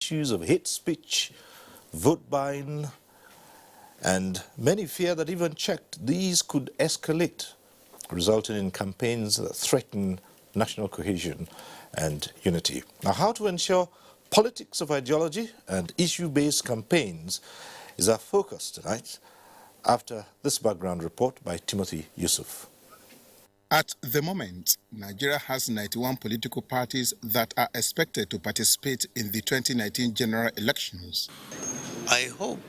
issues of hate speech, vote buying, and many fear that even checked, these could escalate, resulting in campaigns that threaten national cohesion and unity. Now, how to ensure politics of ideology and issue-based campaigns is our focus tonight, after this background report by Timothy Yusuf. At the moment, Nigeria has 91 political parties that are expected to participate in the 2019 general elections. I hope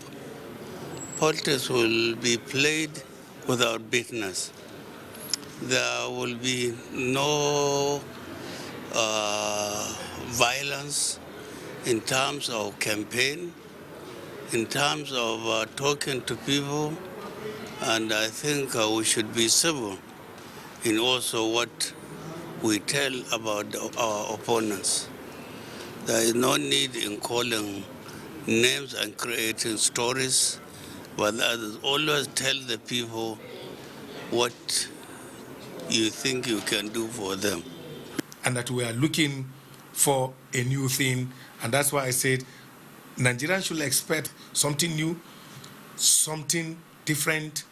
politics will be played without bitterness. There will be no violence in terms of campaign, in terms of talking to people, and I think we should be civil in also what we tell about our opponents. There is no need in calling names and creating stories, but always tell the people what you think you can do for them. And that we are looking for a new thing, and that's why I said Nigerians should expect something new, something different,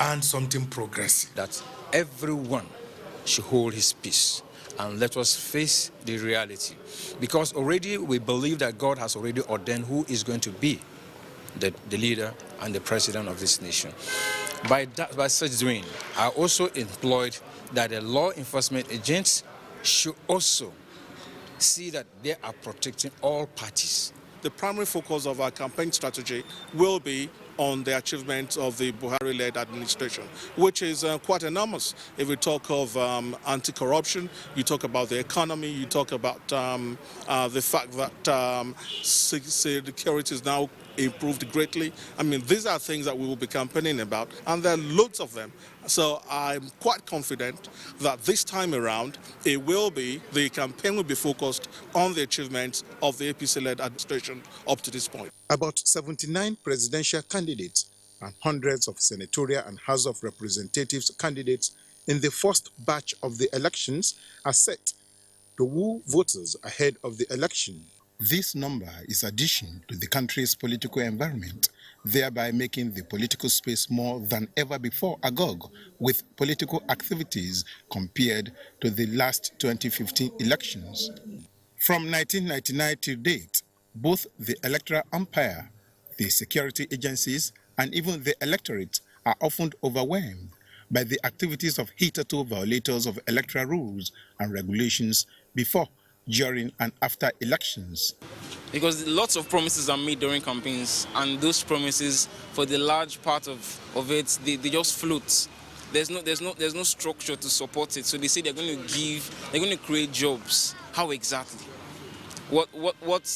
and something progressive. That everyone should hold his peace and let us face the reality. Because already we believe that God has already ordained who is going to be the leader and the president of this nation. By such doing, I also employed that the law enforcement agents should also see that they are protecting all parties. The primary focus of our campaign strategy will be on the achievements of the Buhari-led administration, which is quite enormous. If we talk of anti-corruption, you talk about the economy, you talk about the fact that security is now improved greatly. I mean, these are things that we will be campaigning about, and there are loads of them. So I'm quite confident that this time around, the campaign will be focused on the achievements of the APC-led administration up to this point. About 79 presidential candidates and hundreds of senatorial and House of Representatives candidates in the first batch of the elections are set to woo voters ahead of the election. This number is addition to the country's political environment, thereby making the political space more than ever before agog with political activities compared to the last 2015 elections. From 1999 to date, both the electoral umpire, the security agencies, and even the electorate are often overwhelmed by the activities of hitherto violators of electoral rules and regulations before, during, and after elections. Because lots of promises are made during campaigns, and those promises, for the large part of it, they just float. There's no structure to support it. So they say they're going to create jobs. How exactly? What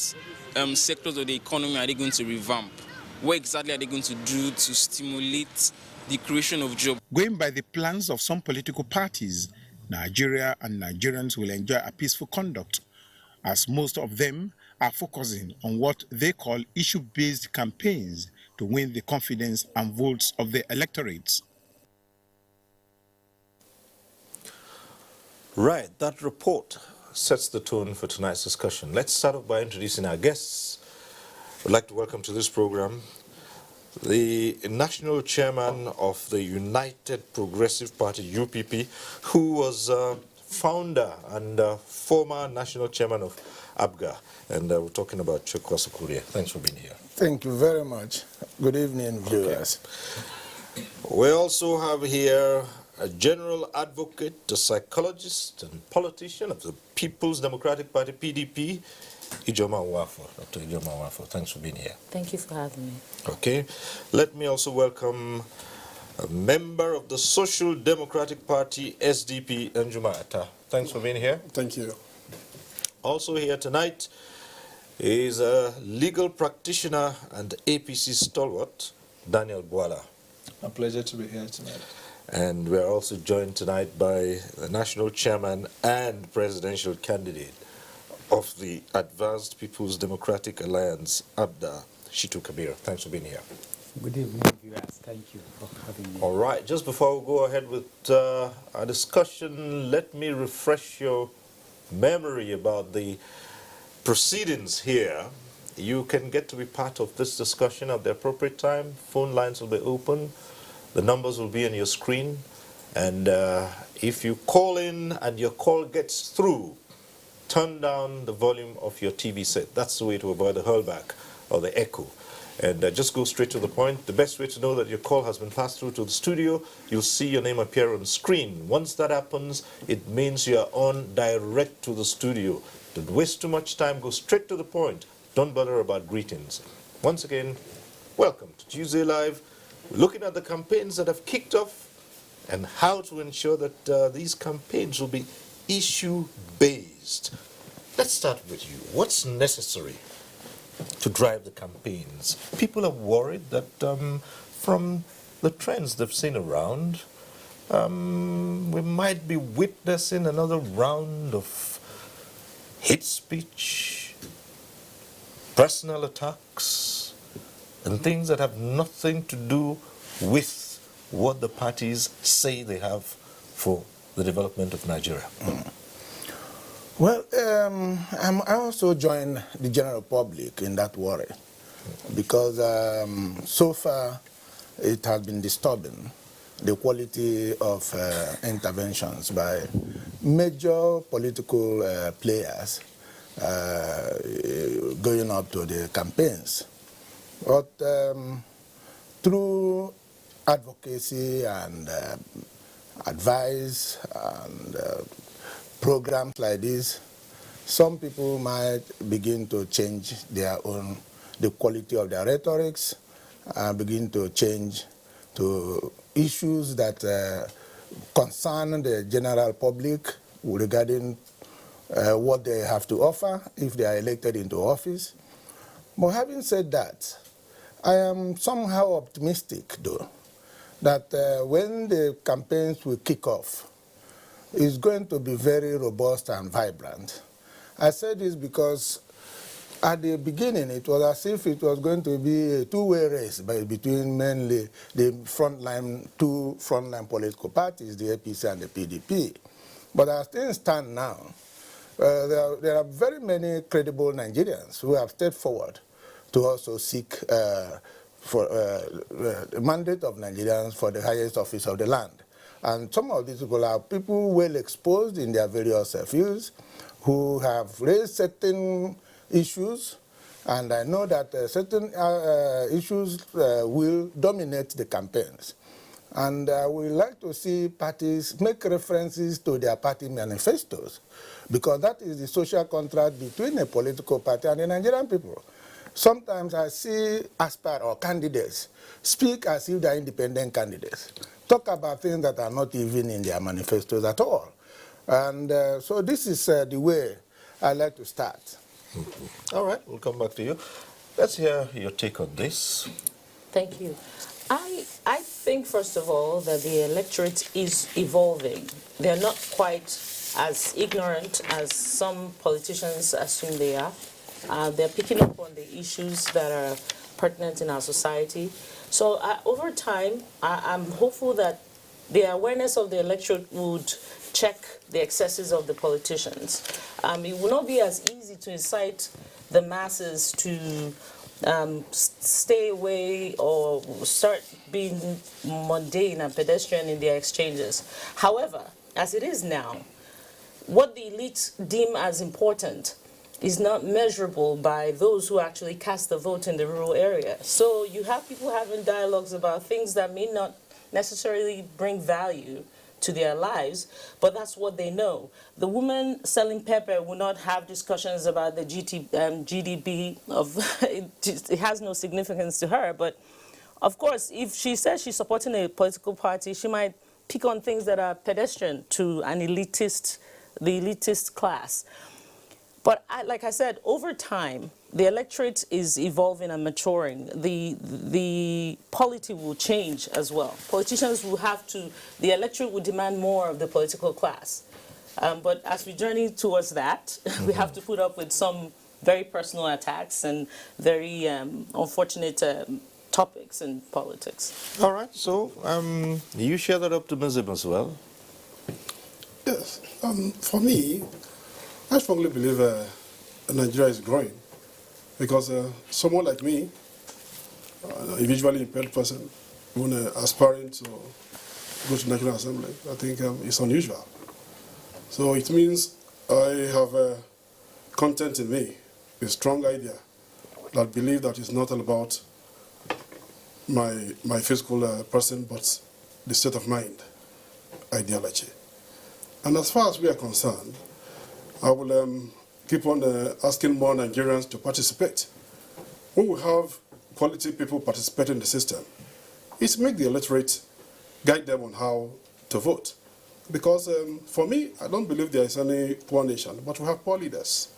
sectors of the economy are they going to revamp? What exactly are they going to do to stimulate the creation of jobs? Going by the plans of some political parties, Nigeria and Nigerians will enjoy a peaceful conduct, as most of them are focusing on what they call issue-based campaigns to win the confidence and votes of the electorates. Right, that report sets the tone for tonight's discussion. Let's start off by introducing our guests. I'd like to welcome to this program the national chairman of the United Progressive Party, UPP, who was founder and former national chairman of ABGA. And we're talking about Chukwu Kuria. Thanks for being here. Thank you very much. Good evening, viewers. Okay. We also have here a general advocate, a psychologist and politician of the People's Democratic Party, PDP, Ijoma Nwafo. Dr. Ijoma Nwafo, thanks for being here. Thank you for having me. Okay. Let me also welcome a member of the Social Democratic Party, SDP, Njuma Atta. Thanks for being here. Thank you. Also here tonight is a legal practitioner and APC stalwart, Daniel Bwala. A pleasure to be here tonight. And we're also joined tonight by the national chairman and presidential candidate of the Advanced People's Democratic Alliance, ABDA, Shitu Kabir. Thanks for being here. Good evening, viewers. Thank you for having me. All right, just before we go ahead with our discussion, let me refresh your memory about the proceedings here You can get to be part of this discussion at the appropriate time. Phone lines will be open. The numbers will be on your screen. And if you call in and your call gets through, turn down the volume of your TV set. That's the way to avoid the hurlback or the echo. And just go straight to the point. The best way to know that your call has been passed through to the studio, you'll see your name appear on screen. Once that happens, it means you are on direct to the studio. Don't waste too much time. Go straight to the point. Don't bother about greetings. Once again, welcome to Tuesday Live. We're looking at the campaigns that have kicked off and how to ensure that these campaigns will be issue-based. Let's start with you. What's necessary to drive the campaigns? People are worried that from the trends they've seen around, we might be witnessing another round of hate speech, personal attacks, and things that have nothing to do with what the parties say they have for the development of Nigeria. Well, I also join the general public in that worry because so far it has been disturbing, the quality of interventions by major political players going up to the campaigns. But through advocacy and advice and programs like this, some people might begin to change the quality of their rhetorics, begin to change to issues that concern the general public regarding what they have to offer if they are elected into office. But having said that, I am somehow optimistic, though, that when the campaigns will kick off, it's going to be very robust and vibrant. I say this because at the beginning it was as if it was going to be a two-way race between mainly the two frontline political parties, the APC and the PDP. But as things stand now, there are very many credible Nigerians who have stepped forward to also seek for the mandate of Nigerians for the highest office of the land. And some of these people are people well exposed in their various fields who have raised certain issues, and I know that certain issues will dominate the campaigns. And we like to see parties make references to their party manifestos, because that is the social contract between a political party and the Nigerian people. Sometimes I see aspirants or candidates speak as if they are independent candidates, talk about things that are not even in their manifestos at all. And so this is the way I like to start. All right, we'll come back to you. Let's hear your take on this. Thank you. I think, first of all, that the electorate is evolving. They're not quite as ignorant as some politicians assume they are. They're picking up on the issues that are pertinent in our society. So over time, I'm hopeful that the awareness of the electorate would check the excesses of the politicians. It will not be as easy to incite the masses to stay away or start being mundane and pedestrian in their exchanges. However, as it is now, what the elites deem as important is not measurable by those who actually cast the vote in the rural area. So you have people having dialogues about things that may not necessarily bring value to their lives, but that's what they know. The woman selling pepper will not have discussions about the GDP of it has no significance to her. But of course, if she says she's supporting a political party, she might pick on things that are pedestrian to an elitist, the elitist class. But like I said, over time, the electorate is evolving and maturing. The polity will change as well. Politicians will have to, the electorate will demand more of the political class. But as we journey towards that, we have to put up with some very personal attacks and very unfortunate topics in politics. All right, so you share that optimism as well? Yes. For me, I strongly believe Nigeria is growing. Because someone like me, a visually impaired person, even aspiring to go to National Assembly, I think it's unusual. So it means I have content in me, a strong idea that believe that it's not all about my physical person, but the state of mind ideology. And as far as we are concerned, I will keep on asking more Nigerians to participate. When we have quality people participate in the system, it's make the electorate guide them on how to vote. Because for me, I don't believe there is any poor nation, but we have poor leaders.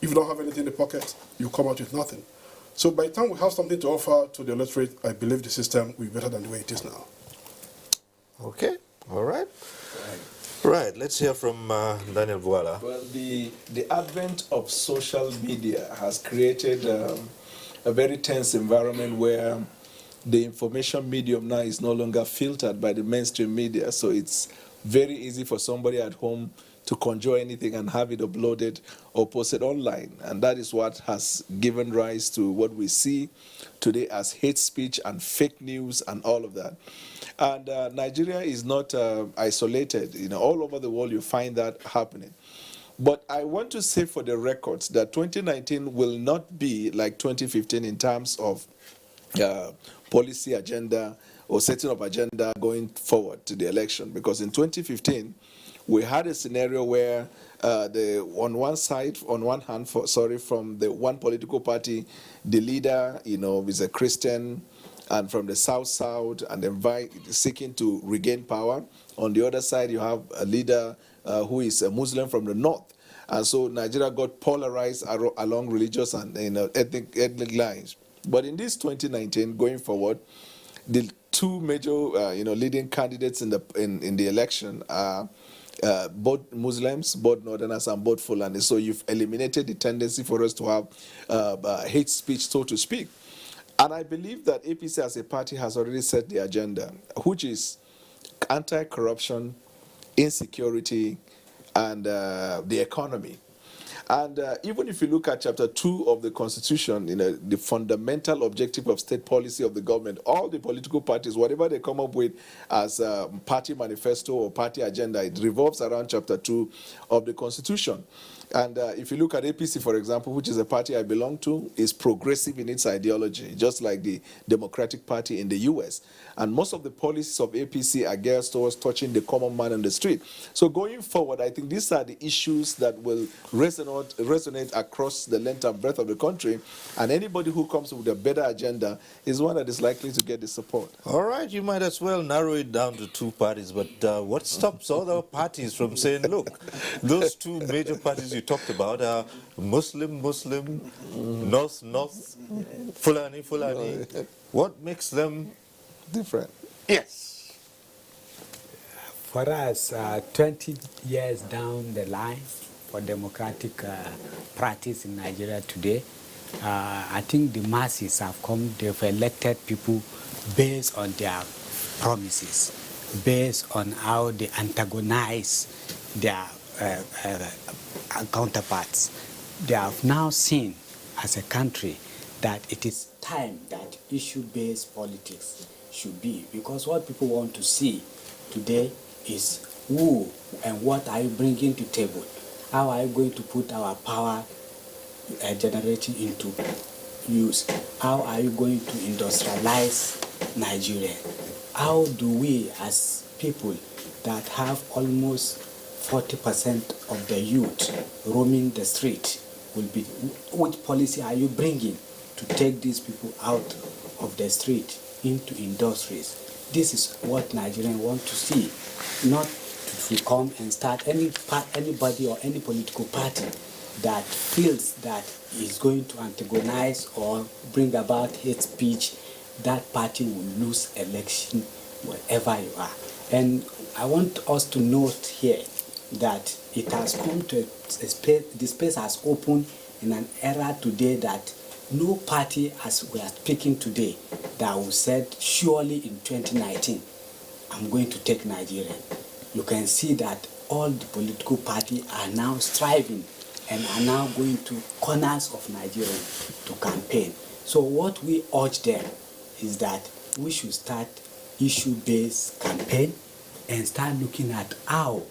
If you don't have anything in the pocket, you come out with nothing. So by the time we have something to offer to the electorate, I believe the system will be better than the way it is now. Okay, all right. Right, let's hear from Daniel Vuala. Well, the advent of social media has created a very tense environment where the information medium now is no longer filtered by the mainstream media, so it's very easy for somebody at home to conjure anything and have it uploaded or posted online. And that is what has given rise to what we see today as hate speech and fake news and all of that. And Nigeria is not isolated. You know, all over the world you find that happening. But I want to say for the records that 2019 will not be like 2015 in terms of policy agenda or setting up agenda going forward to the election. Because in 2015, we had a scenario where on one hand, from the one political party, the leader, is a Christian and from the south, and seeking to regain power. On the other side, you have a leader who is a Muslim from the north. And so Nigeria got polarized along religious and ethnic lines. But in this 2019, going forward, the two major leading candidates in the election are both Muslims, both Northerners, and both Fulani. So you've eliminated the tendency for us to have hate speech, so to speak. And I believe that APC as a party has already set the agenda, which is anti-corruption, insecurity, and the economy. And even if you look at Chapter 2 of the Constitution, the fundamental objective of state policy of the government, all the political parties, whatever they come up with as a party manifesto or party agenda, it revolves around Chapter 2 of the Constitution. And if you look at APC, for example, which is a party I belong to, is progressive in its ideology, just like the Democratic Party in the U.S. And most of the policies of APC are geared towards touching the common man on the street. So going forward, I think these are the issues that will resonate across the length and breadth of the country. And anybody who comes with a better agenda is one that is likely to get the support. All right, you might as well narrow it down to two parties. But what stops other parties from saying, look, those two major parties you talked about are Muslim, North, Fulani. What makes them different? Yes. For us, 20 years down the line for democratic practice in Nigeria today, I think the masses have come, they've elected people based on their promises, based on how they antagonize their counterparts. They have now seen as a country that it is time that issue-based politics should be, because what people want to see today is who and what are you bringing to the table? How are you going to put our power generating into use? How are you going to industrialize Nigeria? How do we as people that have almost 40% of the youth roaming the street which policy are you bringing to take these people out of the street into industries? This is what Nigerians want to see, not to come and start anybody or any political party that feels that is going to antagonize or bring about hate speech. That party will lose election wherever you are. And I want us to note here that it has come to a space, the space has opened in an era today that no party, as we are speaking today, that will said surely in 2019, I'm going to take Nigeria. You can see that all the political parties are now striving and are now going to corners of Nigeria to campaign. So what we urge them is that we should start issue-based campaign and start looking at how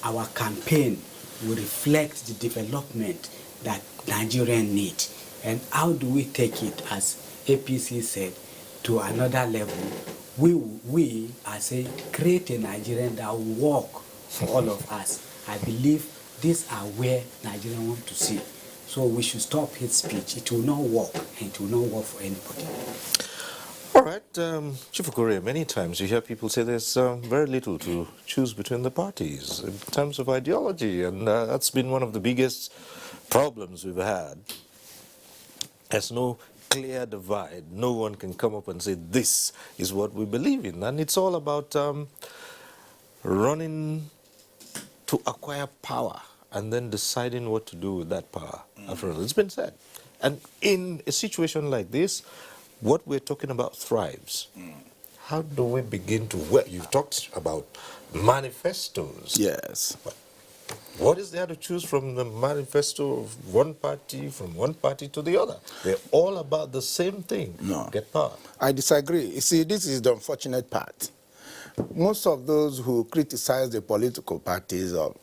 our campaign will reflect the development that Nigerians need, and how do we take it, as APC said, to another level. We as a create a Nigerian that will work for all of us. I believe these are where Nigerians want to see. So we should stop hate speech. It will not work, and it will not work for anybody. All right, Chief Okorie, many times you hear people say there's very little to choose between the parties in terms of ideology, and that's been one of the biggest problems we've had. There's no clear divide. No one can come up and say this is what we believe in, and it's all about running to acquire power and then deciding what to do with that power. After all, it's been said. And in a situation like this, what we're talking about thrives. How do we begin to work? You've talked about manifestos. Yes. What is there to choose from the manifesto of one party, from one party to the other? They're all about the same thing. No. Get power. I disagree. You see, this is the unfortunate part. Most of those who criticize the political parties of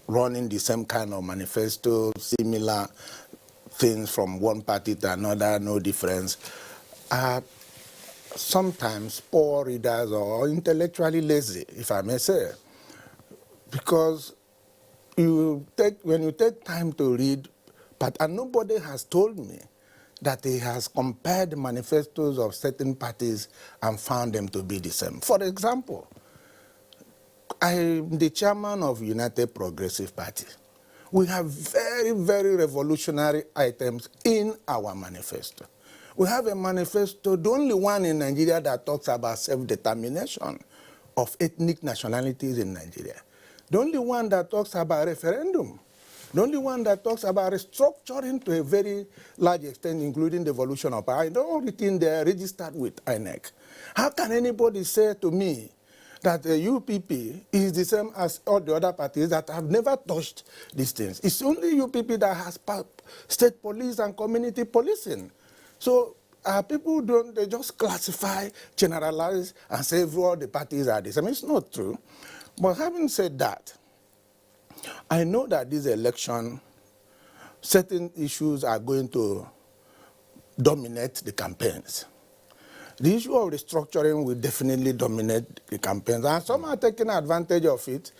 running the same kind of manifesto, similar things from one party to another, no difference, are sometimes poor readers or intellectually lazy, if I may say. Because when you take time to read, and nobody has told me that he has compared manifestos of certain parties and found them to be the same. For example, I'm the chairman of United Progressive Party. We have very, very revolutionary items in our manifesto. We have a manifesto, the only one in Nigeria, that talks about self-determination of ethnic nationalities in Nigeria. The only one that talks about referendum. The only one that talks about restructuring to a very large extent, including the evolution of power. I don't written there, registered with INEC. How can anybody say to me that the UPP is the same as all the other parties that have never touched these things? It's only UPP that has state police and community policing. So people they just classify, generalize, and say all the parties are the same. It's not true. But having said that, I know that this election, certain issues are going to dominate the campaigns. The issue of restructuring will definitely dominate the campaigns, and some are taking advantage of it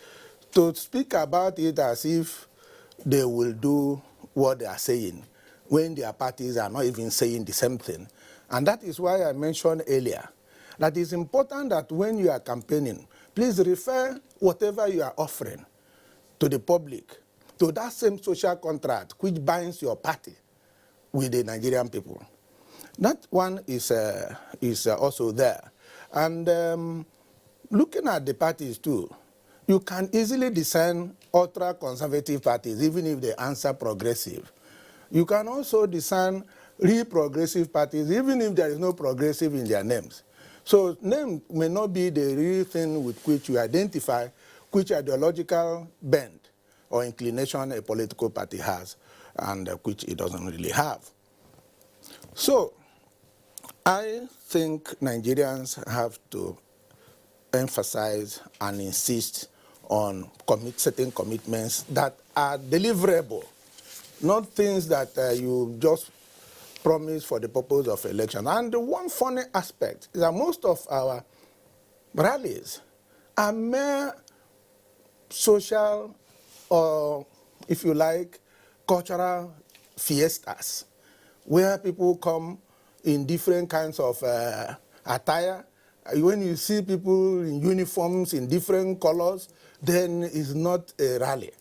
to speak about it as if they will do what they are saying, when their parties are not even saying the same thing. And that is why I mentioned earlier that it's important that when you are campaigning, please refer whatever you are offering to the public to that same social contract which binds your party with the Nigerian people. That one is also there. And looking at the parties too, you can easily discern ultra-conservative parties, even if they answer progressive. You can also discern real progressive parties, even if there is no progressive in their names. So name may not be the real thing with which you identify which ideological bent or inclination a political party has, and which it doesn't really have. So I think Nigerians have to emphasize and insist on certain commitments that are deliverable, not things that you just promise for the purpose of election. And the one funny aspect is that most of our rallies are mere social or, if you like, cultural fiestas, where people come in different kinds of attire. When you see people in uniforms in different colors, then it's not a rally.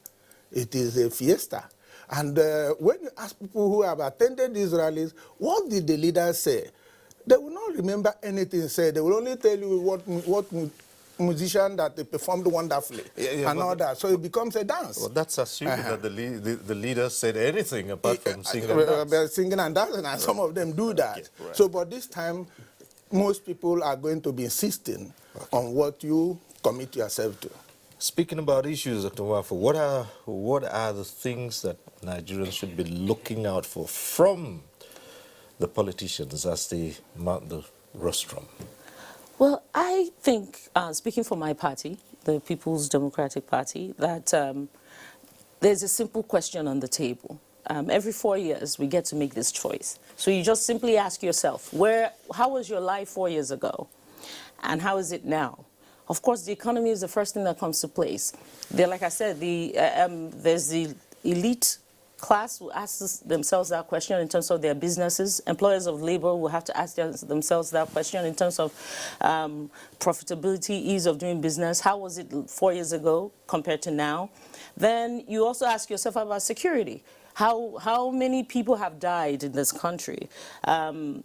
It is a fiesta. And when you ask people who have attended these rallies, what did the leaders say? They will not remember anything said. They will only tell you what musician that they performed wonderfully and all that. So it becomes a dance. Well, that's assuming that the leaders said anything apart from singing and dancing. Singing and dancing, and some of them do that. Okay, right. So, but this time, most people are going to be insisting on what you commit yourself to. Speaking about issues, Dr. Wafu, what are the things that Nigerians should be looking out for from the politicians as they mount the rostrum? Well, I think, speaking for my party, the People's Democratic Party, that there's a simple question on the table. Every 4 years, we get to make this choice. So you just simply ask yourself, how was your life 4 years ago? And how is it now? Of course, the economy is the first thing that comes to place. Like I said, there's the elite class who asks themselves that question in terms of their businesses. Employers of labor will have to ask themselves that question in terms of profitability, ease of doing business. How was it 4 years ago compared to now? Then you also ask yourself about security. How many people have died in this country?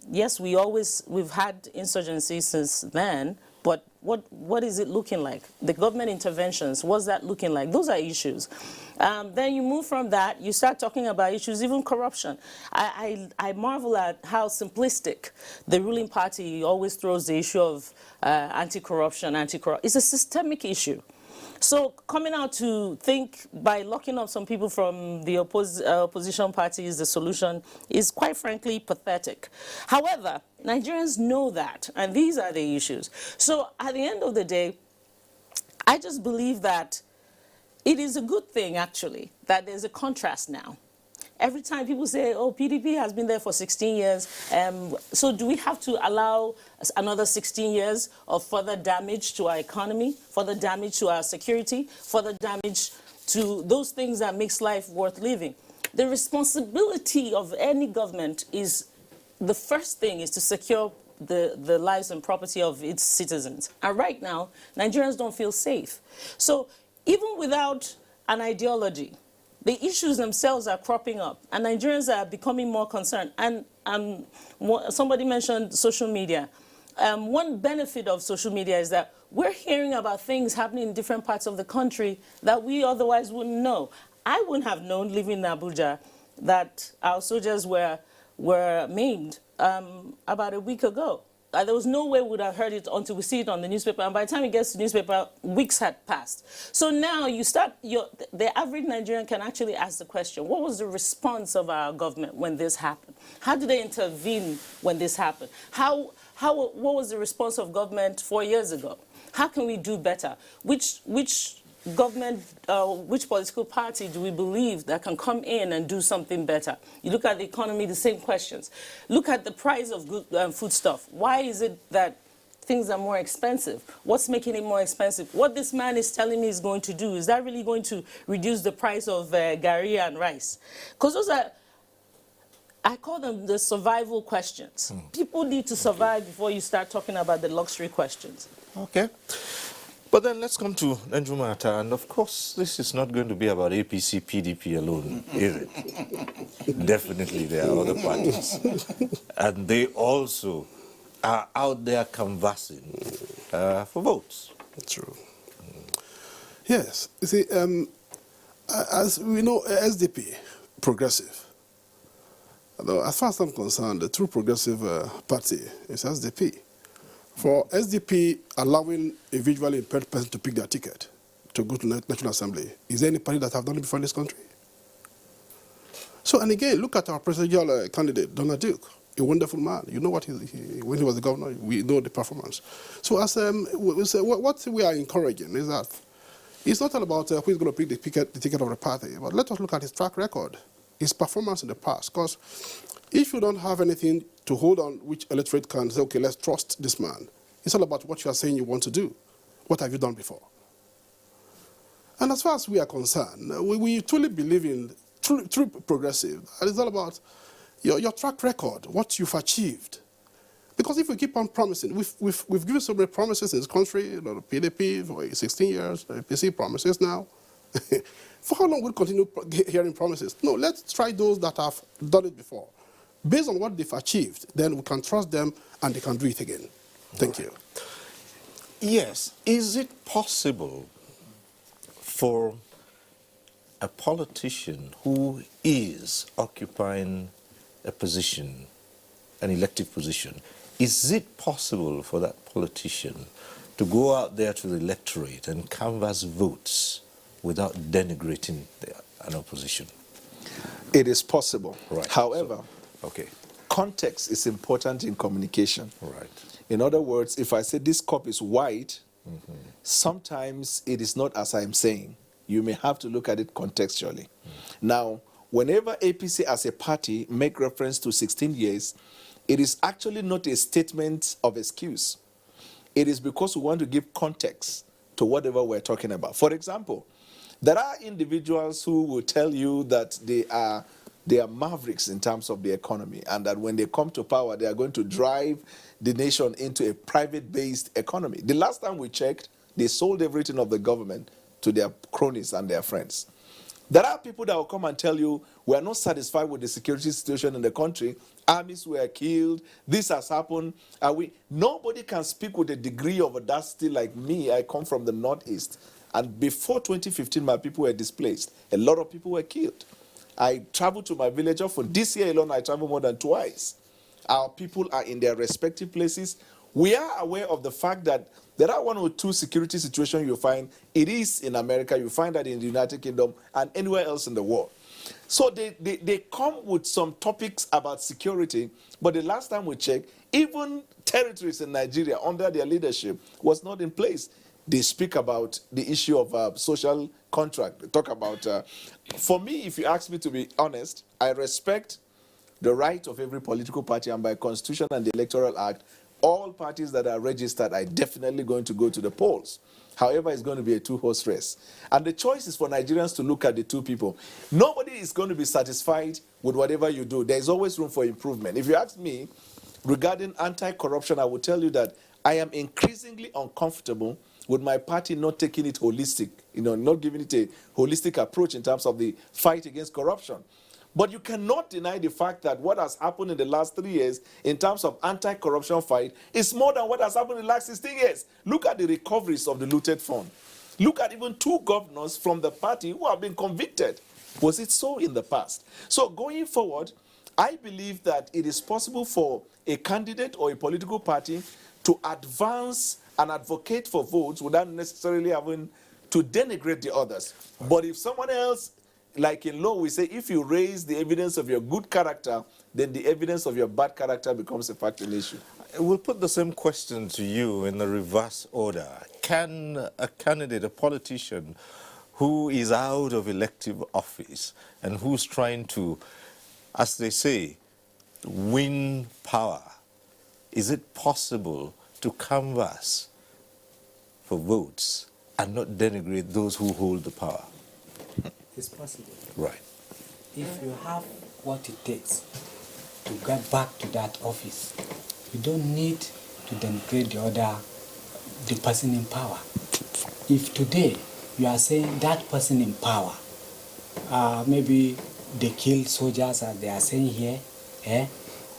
Yes, we've had insurgency since then, but what is it looking like? The government interventions, what's that looking like? Those are issues. Then you move from that, you start talking about issues, even corruption. I marvel at how simplistic the ruling party always throws the issue of anti-corruption. It's a systemic issue. So coming out to think by locking up some people from the opposition parties, the solution is quite frankly pathetic. However, Nigerians know that, and these are the issues. So at the end of the day, I just believe that it is a good thing, actually, that there's a contrast now. Every time people say, oh, PDP has been there for 16 years, so do we have to allow another 16 years of further damage to our economy, further damage to our security, further damage to those things that makes life worth living? The responsibility of any government is, the first thing is to secure the lives and property of its citizens. And right now, Nigerians don't feel safe. So even without an ideology, the issues themselves are cropping up, and Nigerians are becoming more concerned. And somebody mentioned social media. One benefit of social media is that we're hearing about things happening in different parts of the country that we otherwise wouldn't know. I wouldn't have known, living in Abuja, that our soldiers were maimed about a week ago. There was no way we would have heard it until we see it on the newspaper, and by the time it gets to the newspaper, weeks had passed. So now the average Nigerian can actually ask the question, what was the response of our government when this happened? How did they intervene when this happened? What was the response of government 4 years ago? How can we do better? Which government, which political party do we believe that can come in and do something better? You look at the economy, the same questions. Look at the price of good foodstuff. Why is it that things are more expensive? What's making it more expensive? What this man is telling me is going to do, is that really going to reduce the price of gari and rice? Because those are, I call them the survival questions. People need to survive before you start talking about the luxury questions. Okay. But then let's come to Njumata, and of course this is not going to be about APC, PDP alone, is it? Definitely there are other parties. And they also are out there canvassing for votes. True. Yes. You see, as we know, SDP, progressive. Although, as far as I'm concerned, the true progressive party is SDP. For SDP allowing a visually impaired person to pick their ticket to go to National Assembly, is there any party that have done it before in this country? So, and again, look at our presidential candidate, Donald Duke, a wonderful man. You know what when he was the governor, we know the performance. So, as what we are encouraging is that it's not all about who is going to pick the ticket of the party, but let us look at his track record, his performance in the past. Because if you don't have anything to hold on which electorate can say, okay, let's trust this man, it's all about what you are saying you want to do. What have you done before? And as far as we are concerned, we truly believe in true progressive. And it's all about your track record, what you've achieved. Because if we keep on promising, we've given so many promises in this country, you know, the PDP for 16 years, the APC promises now. For how long will we continue hearing promises? No, let's try those that have done it before. Based on what they've achieved, then we can trust them and they can do it again. Thank you. Yes. Is it possible for a politician who is occupying a position, an elective position, is it possible for that politician to go out there to the electorate and canvass votes without denigrating an opposition? It is possible. Right. However, Okay. context is important in communication. Right. In other words, if I say this cup is white, sometimes it is not as I'm saying. You may have to look at it contextually. Now, whenever APC as a party make reference to 16 years, it is actually not a statement of excuse. It is because we want to give context to whatever we're talking about. For example, there are individuals who will tell you that they are mavericks in terms of the economy, and that when they come to power, they are going to drive the nation into a private-based economy. The last time we checked, they sold everything of the government to their cronies and their friends. There are people that will come and tell you, we are not satisfied with the security situation in the country. Armies were killed. This has happened. Nobody can speak with a degree of audacity like me. I come from the Northeast. And before 2015, my people were displaced. A lot of people were killed. I traveled to my village often. This year alone, I traveled more than twice. Our people are in their respective places. We are aware of the fact that there are one or two security situations you find. It is in America. You find that in the United Kingdom and anywhere else in the world. So they come with some topics about security, but the last time we checked, even territories in Nigeria under their leadership was not in place. They speak about the issue of social contract. They talk about, for me, if you ask me to be honest, I respect the right of every political party, and by Constitution and the Electoral Act, all parties that are registered are definitely going to go to the polls. However, it's going to be a two-horse race. And the choice is for Nigerians to look at the two people. Nobody is going to be satisfied with whatever you do. There's always room for improvement. If you ask me regarding anti-corruption, I will tell you that I am increasingly uncomfortable with my party not taking it holistic, not giving it a holistic approach in terms of the fight against corruption. But you cannot deny the fact that what has happened in the last 3 years in terms of anti-corruption fight is more than what has happened in the last 16 years. Look at the recoveries of the looted fund. Look at even 2 governors from the party who have been convicted. Was it so in the past? So going forward, I believe that it is possible for a candidate or a political party to advance and advocate for votes without necessarily having to denigrate the others. But if someone else, like in law, we say if you raise the evidence of your good character, then the evidence of your bad character becomes a factual issue. We'll put the same question to you in the reverse order. Can a candidate, a politician, who is out of elective office and who's trying to, as they say, win power, is it possible to canvass for votes and not denigrate those who hold the power? It's possible. Right. If you have what it takes to get back to that office, you don't need to denigrate the person in power. If today you are saying that person in power, maybe they killed soldiers as they are saying here,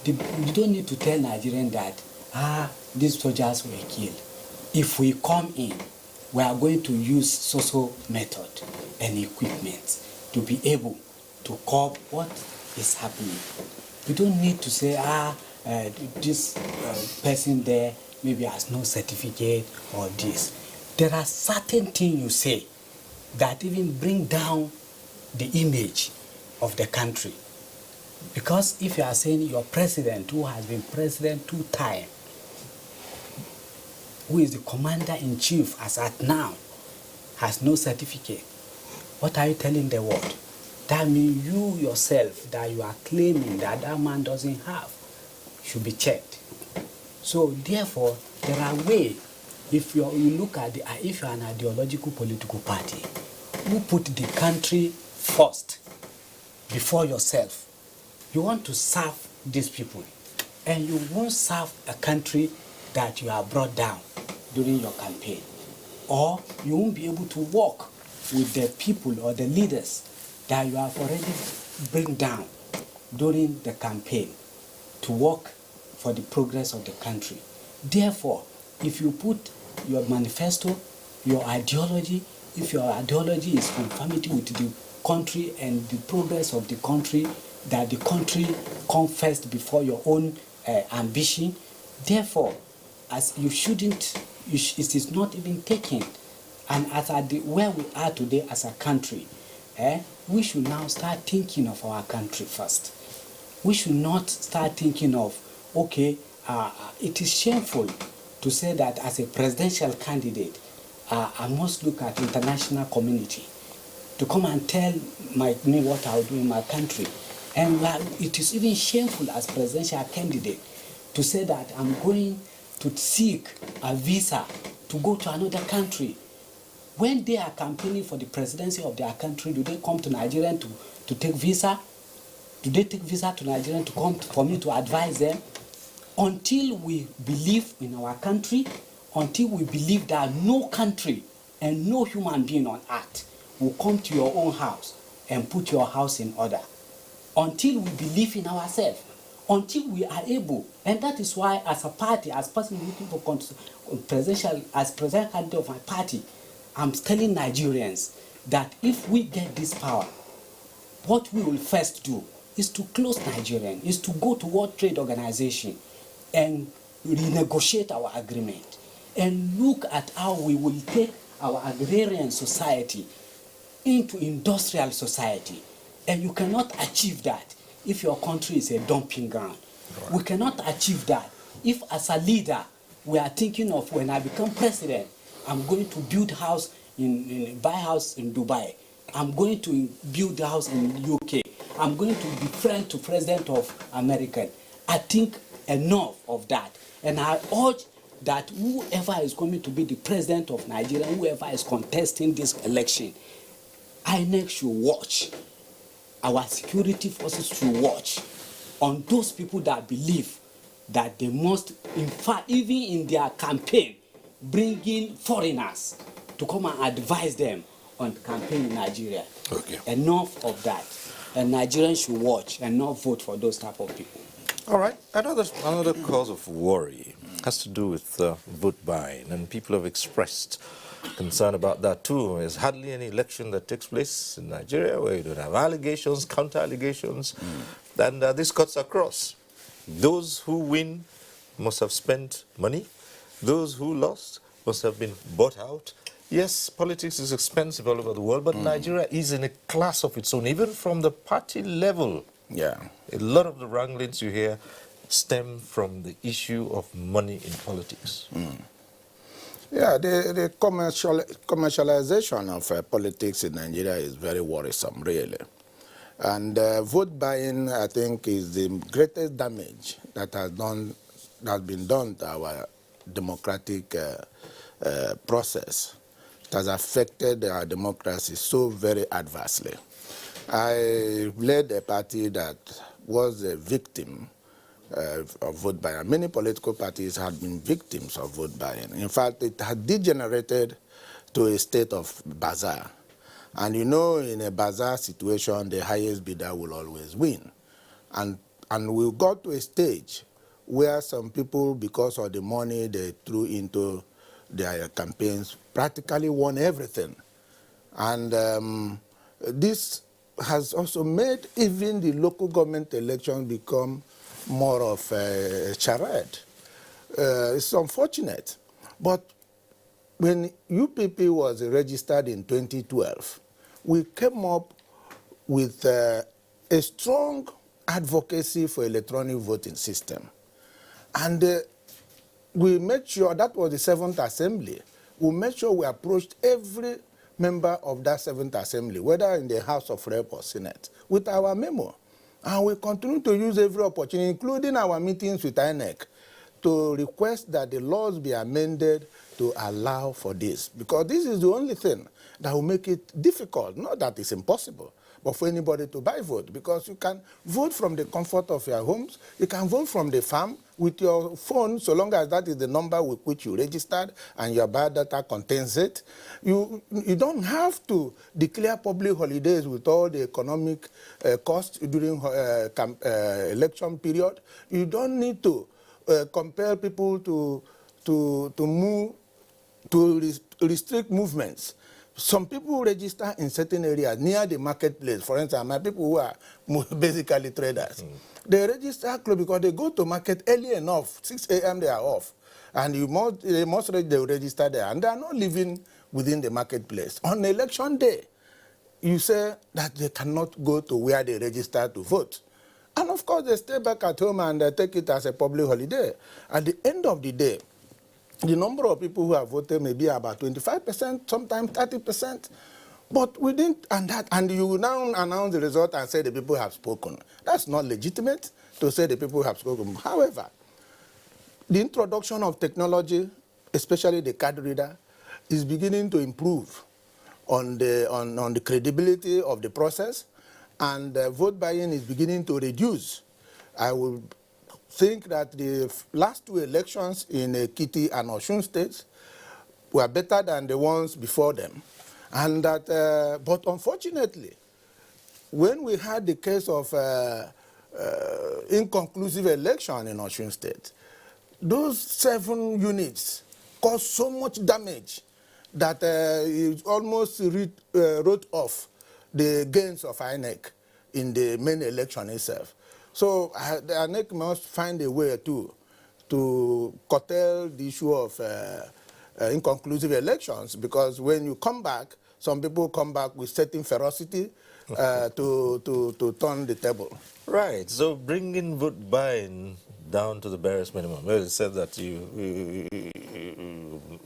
you don't need to tell Nigerians that these soldiers were killed. If we come in, we are going to use social method and equipment to be able to curb what is happening. You don't need to say, this person there maybe has no certificate or this. There are certain things you say that even bring down the image of the country. Because if you are saying your president, who has been president 2 times, who is the commander-in-chief as at now, has no certificate, what are you telling the world? That means you yourself, that you are claiming that that man doesn't have, should be checked. So therefore, there are ways. If you look at if you are an ideological political party, who put the country first before yourself, you want to serve these people, and you won't serve a country that you have brought down during your campaign, or you won't be able to work with the people or the leaders that you have already bring down during the campaign to work for the progress of the country. Therefore, if you put your manifesto, your ideology, if your ideology is conformity with the country and the progress of the country, that the country comes first before your own ambition, therefore, as you shouldn't it is not even taken. And as at where we are today as a country, we should now start thinking of our country first. We should not start thinking of, okay, it is shameful to say that as a presidential candidate, I must look at international community to come and tell me what I'll do in my country. And it is even shameful as presidential candidate to say that I'm going to seek a visa to go to another country. When they are campaigning for the presidency of their country, do they come to Nigeria to take visa? Do they take visa to Nigeria to come for me to advise them? Until we believe in our country, until we believe that no country and no human being on earth will come to your own house and put your house in order. Until we believe in ourselves, until we are able, and that is why as a party, as person looking for presidential candidate of my party, I'm telling Nigerians that if we get this power, what we will first do is to close Nigeria, is to go to World Trade Organization and renegotiate our agreement and look at how we will take our agrarian society into industrial society. And you cannot achieve that if your country is a dumping ground. Right. We cannot achieve that if as a leader we are thinking of, when I become president, I'm going to build house buy house in Dubai. I'm going to build a house in UK. I'm going to be friend to President of America. I think enough of that. And I urge that whoever is going to be the president of Nigeria, whoever is contesting this election, INEC should watch. Our security forces should watch on those people that believe that they must, in fact, even in their campaign, bring in foreigners to come and advise them on campaign in Nigeria. Okay. Enough of that. And Nigerians should watch and not vote for those type of people. All right. Another cause of worry has to do with vote buying, and people have expressed concern about that too. There's hardly any election that takes place in Nigeria where you don't have allegations, counter-allegations, and this cuts across. Those who win must have spent money. Those who lost must have been bought out. Yes, politics is expensive all over the world, but Nigeria is in a class of its own, even from the party level. Yeah. A lot of the wranglings you hear stem from the issue of money in politics. Yeah, the commercialization of politics in Nigeria is very worrisome, really. And vote buying, I think, is the greatest damage that has been done to our democratic process. It has affected our democracy so very adversely. I led a party that was a victim of vote buying. Many political parties had been victims of vote buying. In fact, it had degenerated to a state of bazaar. And you know, in a bazaar situation, the highest bidder will always win. And we got to a stage where some people, because of the money they threw into their campaigns, practically won everything. And this has also made even the local government elections become more of a charade. It's unfortunate. But when UPP was registered in 2012, we came up with a strong advocacy for electronic voting system. And we made sure, that was the 7th Assembly, we made sure we approached every member of that 7th Assembly, whether in the House of Rep or Senate, with our memo. And we continue to use every opportunity, including our meetings with INEC, to request that the laws be amended to allow for this. Because this is the only thing that will make it difficult. Not that it's impossible, but for anybody to buy vote. Because you can vote from the comfort of your homes. You can vote from the farm with your phone, so long as that is the number with which you registered and your biodata contains it. You don't have to declare public holidays with all the economic costs during election period. You don't need to compel people to move, to restrict movements. Some people register in certain areas near the marketplace. For instance, my people who are basically traders, they register close because they go to market early enough, 6 a.m. they are off. And they register there, and they are not living within the marketplace. On election day, you say that they cannot go to where they register to vote. And of course, they stay back at home and take it as a public holiday. At the end of the day, the number of people who have voted may be about 25%, sometimes 30%. But we didn't, and you now announce the result and say the people have spoken. That's not legitimate to say the people have spoken. However, the introduction of technology, especially the card reader, is beginning to improve on the credibility of the process, and vote buying is beginning to reduce. I would think that the last two elections in Ekiti and Osun states were better than the ones before them. And that, but unfortunately, when we had the case of inconclusive election in Osun State, those 7 units caused so much damage that it almost wrote off the gains of INEC in the main election itself. So the INEC must find a way to curtail the issue of inconclusive elections, because when you come back, some people come back with certain ferocity to turn the table. Right, so bringing vote buying down to the barest minimum. Well, it said that you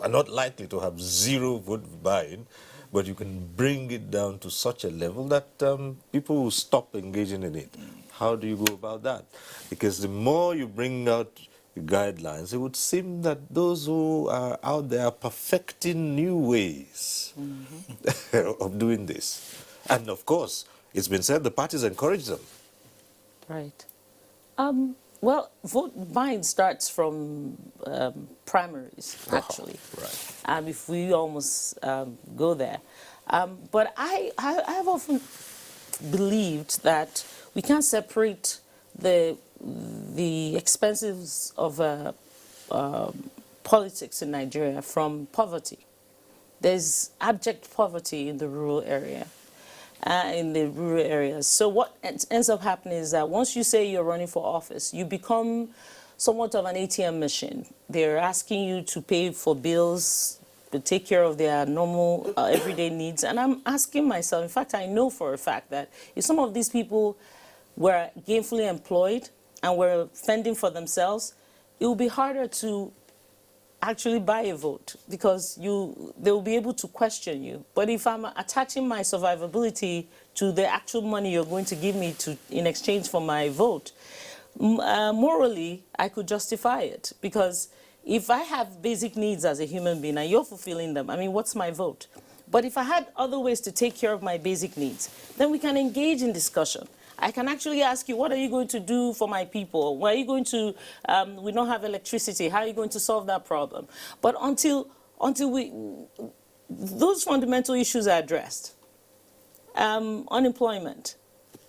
are not likely to have zero vote buying, but you can bring it down to such a level that people will stop engaging in it. How do you go about that? Because the more you bring out the guidelines, it would seem that those who are out there are perfecting new ways of doing this. And of course, it's been said the parties encourage them. Right. Well, vote buying starts from primaries, actually. Right. If we almost go there. But I have often believed that we can't separate the expenses of politics in Nigeria from poverty. There's abject poverty in the rural area. So what ends up happening is that once you say you're running for office, you become somewhat of an ATM machine. They're asking you to pay for bills, to take care of their normal everyday needs. And I'm asking myself, in fact, I know for a fact that if some of these people were gainfully employed and were fending for themselves, it will be harder to actually buy a vote, because they will be able to question you. But if I'm attaching my survivability to the actual money you're going to give me in exchange for my vote, morally, I could justify it. Because if I have basic needs as a human being and you're fulfilling them, I mean, what's my vote? But if I had other ways to take care of my basic needs, then we can engage in discussion. I can actually ask you, what are you going to do for my people? Where are you going to, we don't have electricity, how are you going to solve that problem? But until those fundamental issues are addressed, unemployment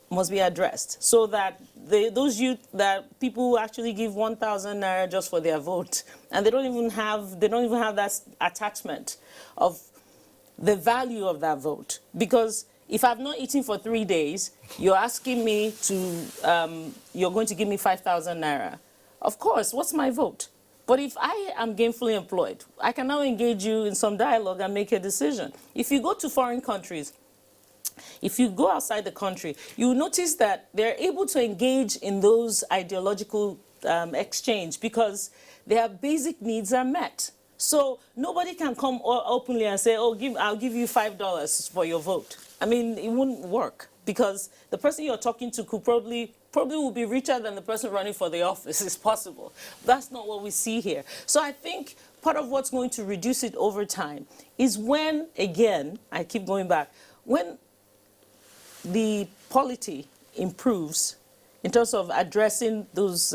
must be addressed, so that those youth, that people who actually give 1,000 naira just for their vote, and they don't even have that attachment of the value of that vote. Because if I've not eaten for 3 days, you're asking me to, you're going to give me 5,000 naira. Of course, what's my vote? But if I am gainfully employed, I can now engage you in some dialogue and make a decision. If you go to foreign countries, if you go outside the country, you notice that they're able to engage in those ideological exchange because their basic needs are met. So nobody can come openly and say, oh, I'll give you $5 for your vote. I mean, it wouldn't work, because the person you're talking to could probably will be richer than the person running for the office. It's possible. That's not what we see here. So I think part of what's going to reduce it over time is when, again, I keep going back, when the polity improves in terms of addressing those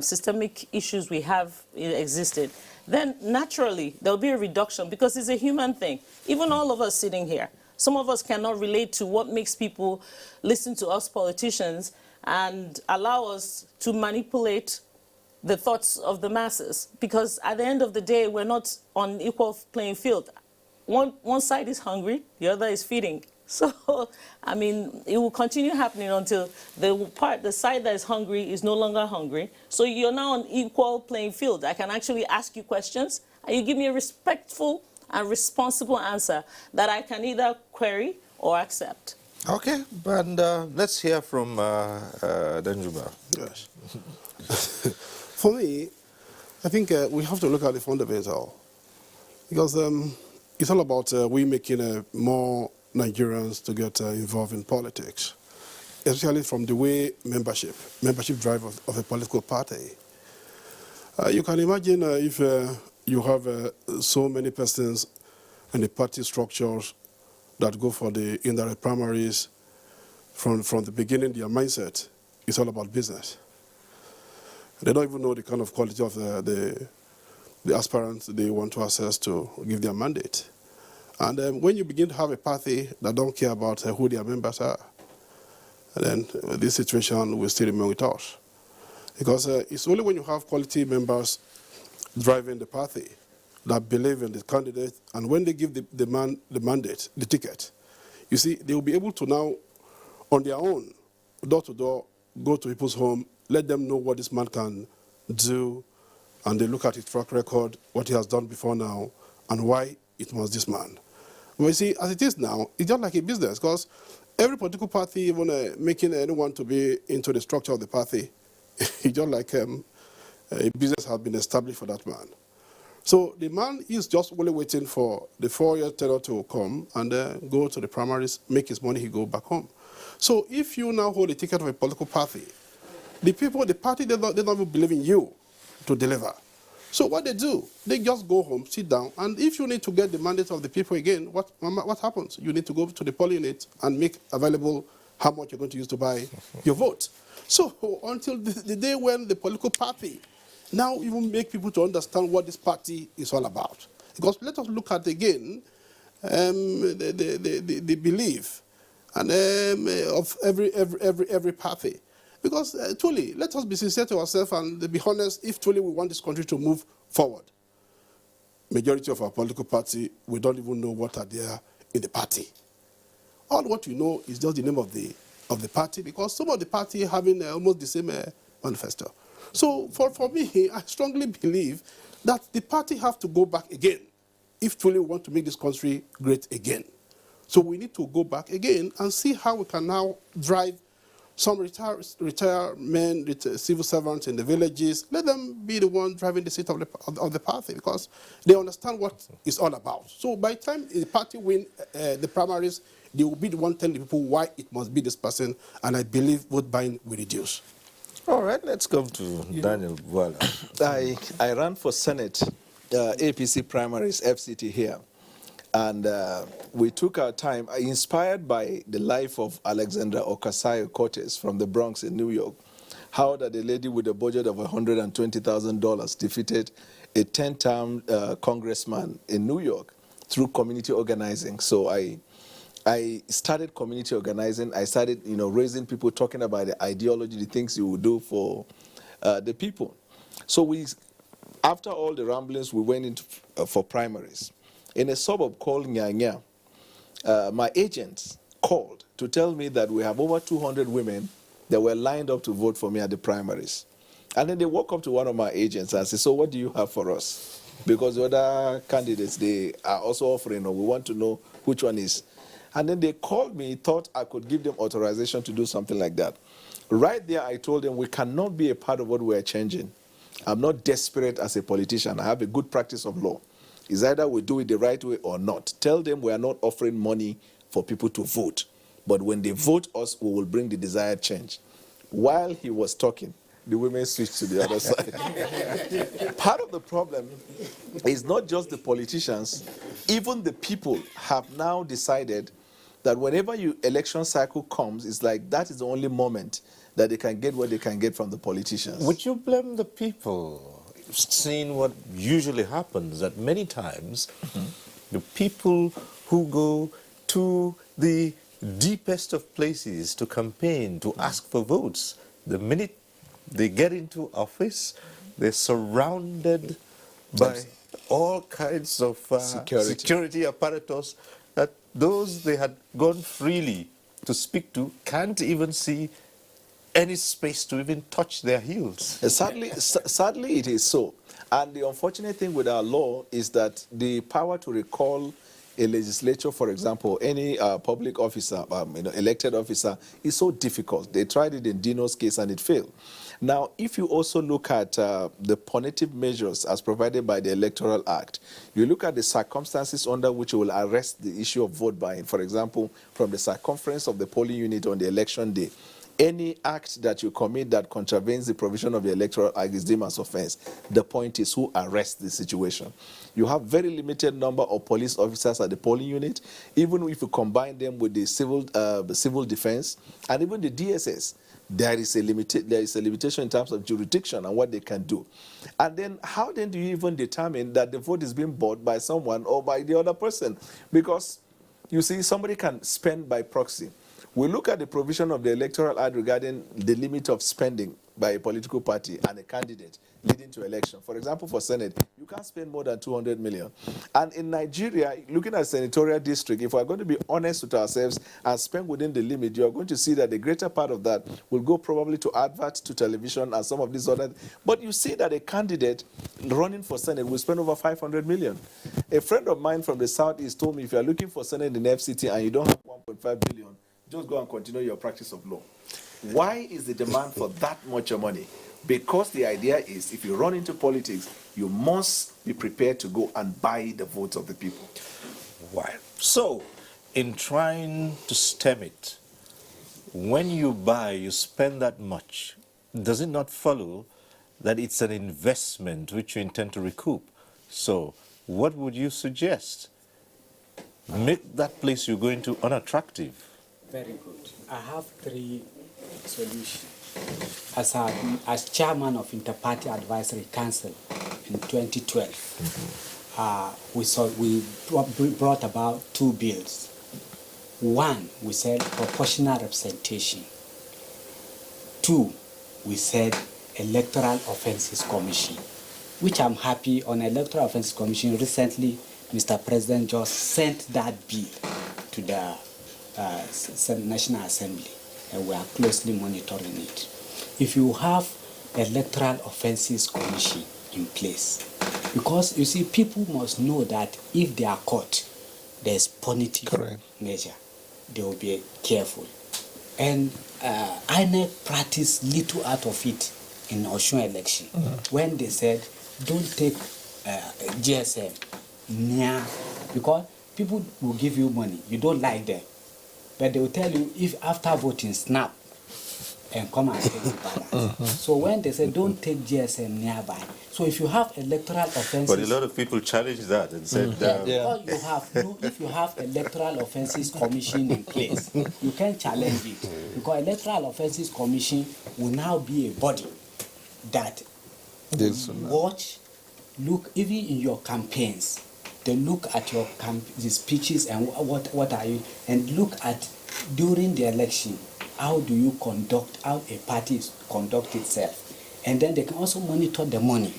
systemic issues we have existed, then naturally there'll be a reduction, because it's a human thing. Even all of us sitting here, some of us cannot relate to what makes people listen to us politicians and allow us to manipulate the thoughts of the masses, because at the end of the day, we're not on equal playing field. One side is hungry, the other is feeding. So, I mean, it will continue happening until the side that is hungry is no longer hungry. So you're now on equal playing field. I can actually ask you questions, and you give me a respectful and responsible answer that I can either query or accept. Okay, and let's hear from Danjuma. Yes. For me, I think we have to look at the fundamental, because it's all about we making more Nigerians to get involved in politics, especially from the way membership drive of a political party. You can imagine if you have so many persons in the party structures that go for the indirect primaries. From the beginning, their mindset is all about business. They don't even know the kind of quality of the aspirants they want to access to give their mandate. And when you begin to have a party that don't care about who their members are, then this situation will still remain with us. Because it's only when you have quality members driving the party that believe in the candidate, and when they give the mandate, the ticket, you see, they will be able to now, on their own, door to door, go to people's home, let them know what this man can do, and they look at his track record, what he has done before now, and why it was this man. But you see, as it is now, it's just like a business, because every political party, even making anyone to be into the structure of the party, it's just like a business has been established for that man. So the man is just only waiting for the 4-year tenure to come and go to the primaries, make his money, he go back home. So if you now hold the ticket of a political party, the party, they don't even believe in you to deliver. So what they do, they just go home, sit down, and if you need to get the mandate of the people again, what happens? You need to go to the polling unit and make available how much you're going to use to buy your vote. So until the day when the political party now even make people to understand what this party is all about. Because let us look at again the belief and of every party. Because truly, let us be sincere to ourselves and be honest, if truly we want this country to move forward. Majority of our political party, we don't even know what are there in the party. All what we know is just the name of the party, because some of the party having almost the same manifesto. So for me, I strongly believe that the party have to go back again if truly we want to make this country great again. So we need to go back again and see how we can now drive some retired men, civil servants in the villages. Let them be the one driving the seat of the party, because they understand what it's all about. So by the time the party win the primaries, they will be the one telling the people why it must be this person, and I believe vote buying will reduce. All right, let's come to Daniel Bwala. I ran for Senate, APC primaries, FCT here. And we took our time, inspired by the life of Alexandra Ocasio-Cortez from the Bronx in New York, how that a lady with a budget of $120,000 defeated a 10-term congressman in New York through community organizing. So I started community organizing. I started, raising people, talking about the ideology, the things you would do for the people. So after all the ramblings, we went into for primaries. In a suburb called Nyanya, my agents called to tell me that we have over 200 women that were lined up to vote for me at the primaries. And then they walk up to one of my agents and say, so what do you have for us? Because the other candidates, they are also offering, or we want to know which one is. And then they called me, thought I could give them authorization to do something like that. Right there, I told them we cannot be a part of what we are changing. I'm not desperate as a politician. I have a good practice of law. It's either we do it the right way or not. Tell them we are not offering money for people to vote. But when they vote us, we will bring the desired change. While he was talking, the women switched to the other side. Part of the problem is not just the politicians. Even the people have now decided that whenever election cycle comes, it's like that is the only moment that they can get what they can get from the politicians. Would you blame the people? Seeing what usually happens, that many times the people who go to the deepest of places to campaign, to ask for votes, the minute they get into office, they're surrounded by all kinds of security apparatus that those they had gone freely to speak to can't even see any space to even touch their heels. Sadly, it is so. And the unfortunate thing with our law is that the power to recall a legislature, for example, any public officer, elected officer, is so difficult. They tried it in Dino's case and it failed. Now, if you also look at the punitive measures as provided by the Electoral Act, you look at the circumstances under which you will arrest the issue of vote buying, for example, from the circumference of the polling unit on the election day. Any act that you commit that contravenes the provision of the Electoral Act is deemed as offense. The point is who arrests the situation. You have very limited number of police officers at the polling unit, even if you combine them with the civil defense and even the DSS. There is a limitation in terms of jurisdiction and what they can do. And then how then do you even determine that the vote is being bought by someone or by the other person? Because you see, somebody can spend by proxy. We look at the provision of the Electoral Act regarding the limit of spending by a political party and a candidate leading to election. For example, for Senate, you can't spend more than 200 million. And in Nigeria, looking at senatorial district, if we're going to be honest with ourselves and spend within the limit, you're going to see that the greater part of that will go probably to adverts, to television, and some of these other. But you see that a candidate running for Senate will spend over 500 million. A friend of mine from the Southeast told me, if you're looking for Senate in FCT and you don't have 1.5 billion, just go and continue your practice of law. Why is the demand for that much money? Because the idea is, if you run into politics, you must be prepared to go and buy the votes of the people. Wow. So, in trying to stem it, when you buy, you spend that much, does it not follow that it's an investment which you intend to recoup? So, what would you suggest? Make that place you're going to unattractive. Very good. I have three solutions. As chairman of Inter-Party Advisory Council in 2012, we brought about two bills. One, we said proportional representation. Two, we said electoral offences commission, which I'm happy on electoral offences commission. Recently, Mr. President just sent that bill to the National Assembly, and we are closely monitoring it. If you have electoral offences commission in place, because you see, people must know that if they are caught, there's punitive measure. They will be careful. And INEC practiced little out of it in Osun election, when they said, don't take GSM near, because people will give you money, you don't like them. But they will tell you, if after voting, snap and come and take the balance. So when they say don't take GSM nearby, so if you have electoral offences, but a lot of people challenge that and said, if you have electoral offences commission in place, you can challenge it, because electoral offences commission will now be a body that watch, look, even in your campaigns. They look at your the speeches and what are you, and look at during the election, how do you conduct, how a party conduct itself, and then they can also monitor the money.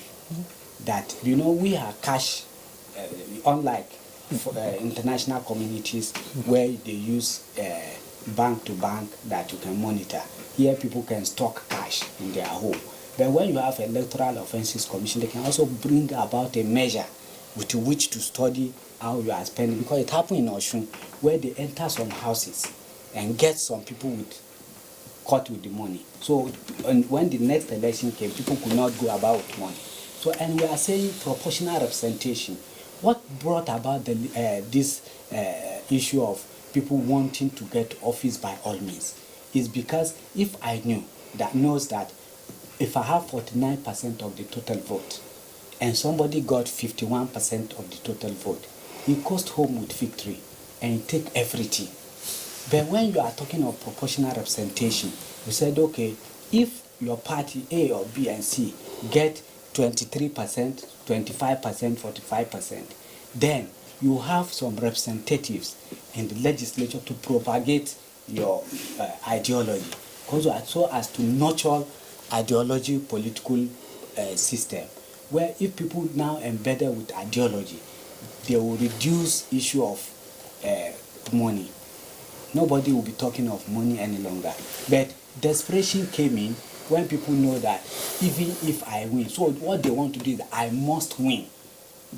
That we are cash, unlike international communities where they use bank to bank that you can monitor. Here people can stock cash in their home. But when you have electoral offences commission, they can also bring about a measure with which to study how you are spending, because it happened in Osun where they enter some houses and get some people caught with the money. So when the next election came, people could not go about with money. So, and we are saying proportional representation. What brought about this issue of people wanting to get office by all means is because if I knows that if I have 49% of the total vote, and somebody got 51% of the total vote, he goes home with victory and he take everything. But when you are talking of proportional representation, you said, okay, if your party A or B and C get 23%, 25%, 45%, then you have some representatives in the legislature to propagate your ideology, so as to nurture ideology political system. Where if people now embedded with ideology, they will reduce issue of money. Nobody will be talking of money any longer. But desperation came in when people know that even if I win, so what they want to do is I must win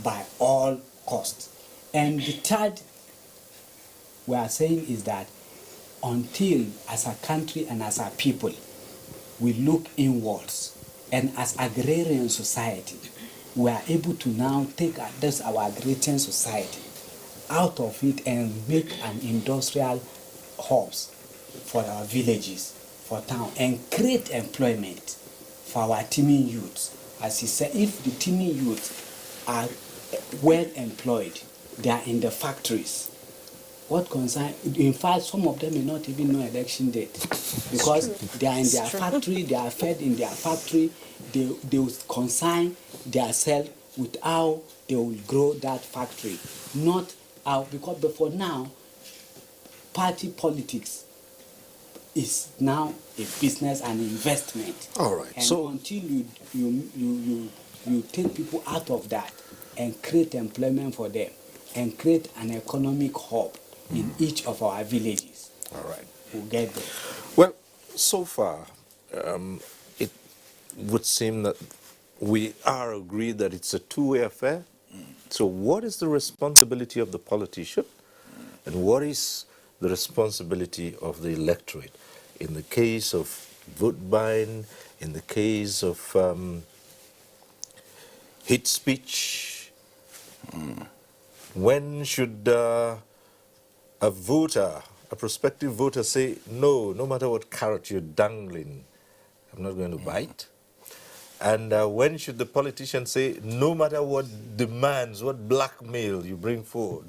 by all costs. And the third we are saying is that until as a country and as a people we look inwards, and as agrarian society we are able to now take this our agrarian society out of it and make an industrial hubs for our villages, for town, and create employment for our teeming youths. As he said, if the teeming youths are well employed, they are in the factories. What concern? In fact, some of them may not even know election date because they are in their factory, they are fed in their factory. They will consign themselves with how they will grow that factory, not how, because before now, party politics is now a business and investment. All right. And So until you take people out of that and create employment for them and create an economic hub in each of our villages, all right. we'll get there. Well, so far, it would seem that we are agreed that it's a two-way affair. So what is the responsibility of the politician and what is the responsibility of the electorate? In the case of vote buying, in the case of hate speech, when should a voter, a prospective voter say, no matter what carrot you're dangling, I'm not going to bite? And when should the politician say, no matter what demands, what blackmail you bring forward,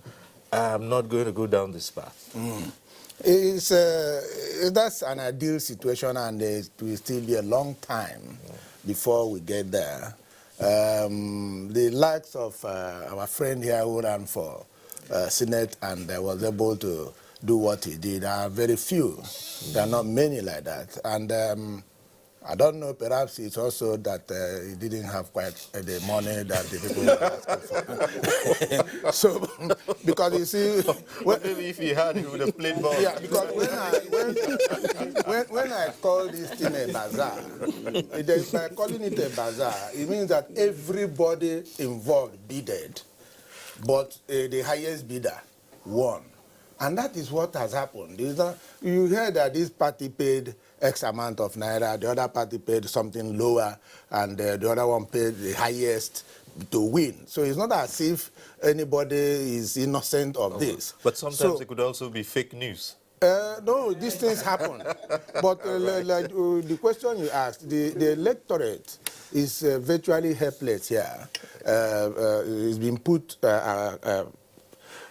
I'm not going to go down this path? That's an ideal situation, and it will still be a long time before we get there. The likes of our friend here who ran for Senate and was able to do what he did are very few. There are not many like that. And I don't know, perhaps it's also that he didn't have quite the money that the people were asking for. So, because you see... Well, maybe if he had, he would have played ball. Yeah, because when I call this thing a bazaar, by calling it a bazaar, it means that everybody involved bidded, but the highest bidder won. And that is what has happened. You heard that this party paid X amount of naira, the other party paid something lower, and the other one paid the highest to win. So it's not as if anybody is innocent of this. But sometimes it could also be fake news. No, these things happen. But like the question you asked, the electorate is virtually helpless here. It's been put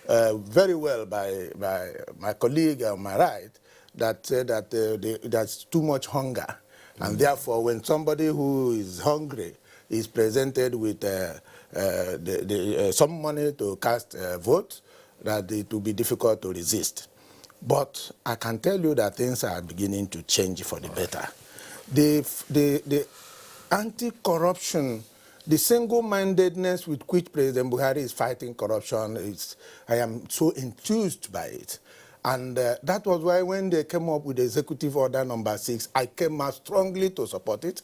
very well by my colleague on my right, that said that there's too much hunger. And therefore, when somebody who is hungry is presented with some money to cast a vote, that it will be difficult to resist. But I can tell you that things are beginning to change for the better. The anti-corruption, the single-mindedness with which President Buhari is fighting corruption, I am so enthused by it. And that was why when they came up with Executive Order number 6, I came out strongly to support it.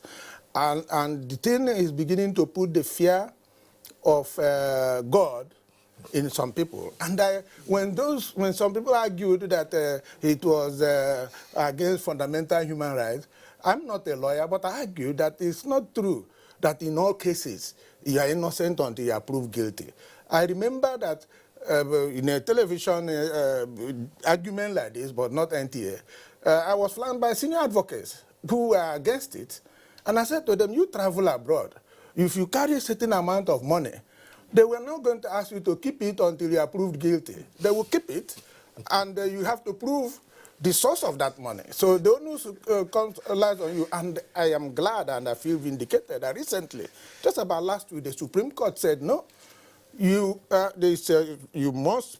And the thing is beginning to put the fear of God in some people. And when some people argued that it was against fundamental human rights, I'm not a lawyer, but I argue that it's not true that in all cases you are innocent until you are proved guilty. I remember that in a television argument like this, but not NTA, I was flanked by senior advocates who were against it. And I said to them, you travel abroad. If you carry a certain amount of money, they were not going to ask you to keep it until you are proved guilty. They will keep it, and you have to prove the source of that money. So the onus lies on you. And I am glad and I feel vindicated that recently, just about last week, the Supreme Court said, no, you must,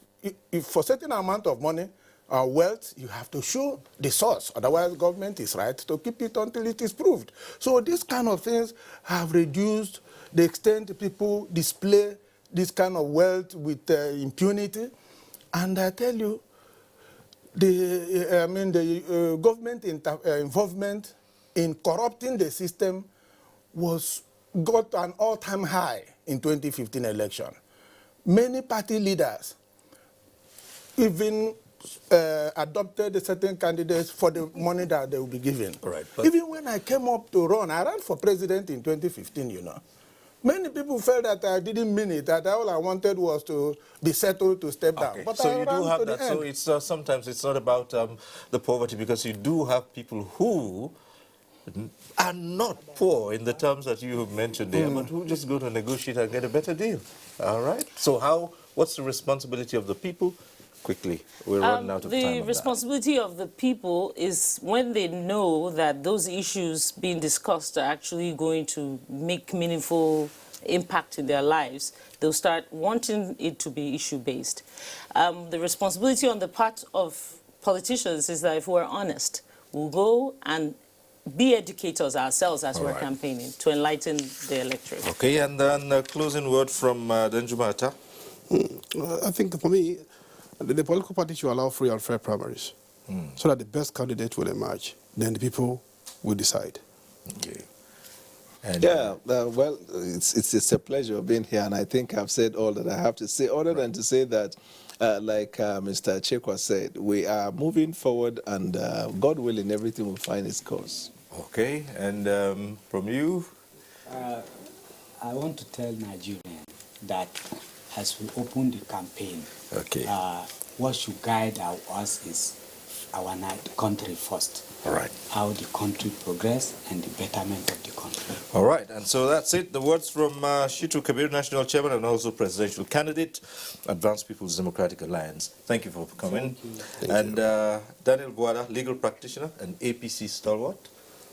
if for a certain amount of money, wealth, you have to show the source. Otherwise, government is right to keep it until it is proved. So these kind of things have reduced the extent people display this kind of wealth with impunity. And I tell you, the government involvement in corrupting the system got an all-time high in 2015 election. Many party leaders even adopted certain candidates for the money that they will be given. Right, even when I came up to run, I ran for president in 2015, you know. Many people felt that I didn't mean it, that all I wanted was to be settled to step down. But so I you ran do have to the that. So end. it's sometimes it's not about the poverty, because you do have people who are not poor in the terms that you have mentioned there, but who just go to negotiate and get a better deal. All right. So what's the responsibility of the people? Quickly, we're running out of time. The responsibility of the people is when they know that those issues being discussed are actually going to make meaningful impact in their lives, they'll start wanting it to be issue-based. The responsibility on the part of politicians is that if we're honest, we'll go and be educators ourselves as we're campaigning to enlighten the electorate. Okay, and then a closing word from Danjuma. I think for me, the political party should allow free and fair primaries so that the best candidate will emerge. Then the people will decide. Okay. Well, it's a pleasure being here, and I think I've said all that I have to say, other than to say that, like Mr. Chekwa said, we are moving forward, and God willing, everything will find its course. Okay, and from you? I want to tell Nigerians that as we open the campaign, what should guide us is our country first. All right. How the country progress and the betterment of the country. All right, and so that's it. The words from Shitu Kabir, National Chairman and also presidential candidate, Advanced People's Democratic Alliance. Thank you for coming. Thank and Daniel Buada, legal practitioner and APC stalwart.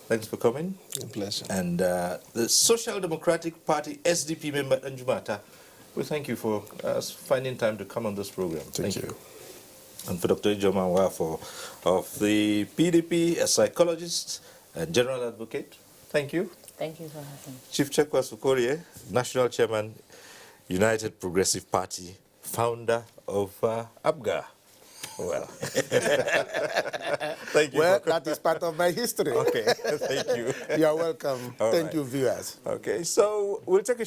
Thanks for coming. A pleasure. And the Social Democratic Party SDP member Danjuma, we thank you for finding time to come on this program. Thank you. And for Dr. Ijoma of the PDP, a psychologist and general advocate. Thank you. Thank you for having me. Chief Chekwa Sukorie, National Chairman, United Progressive Party, founder of ABGA. Well, thank you. Well, that is part of my history. Okay, thank you. You're welcome. All Thank right. you, viewers. Okay, so we'll take a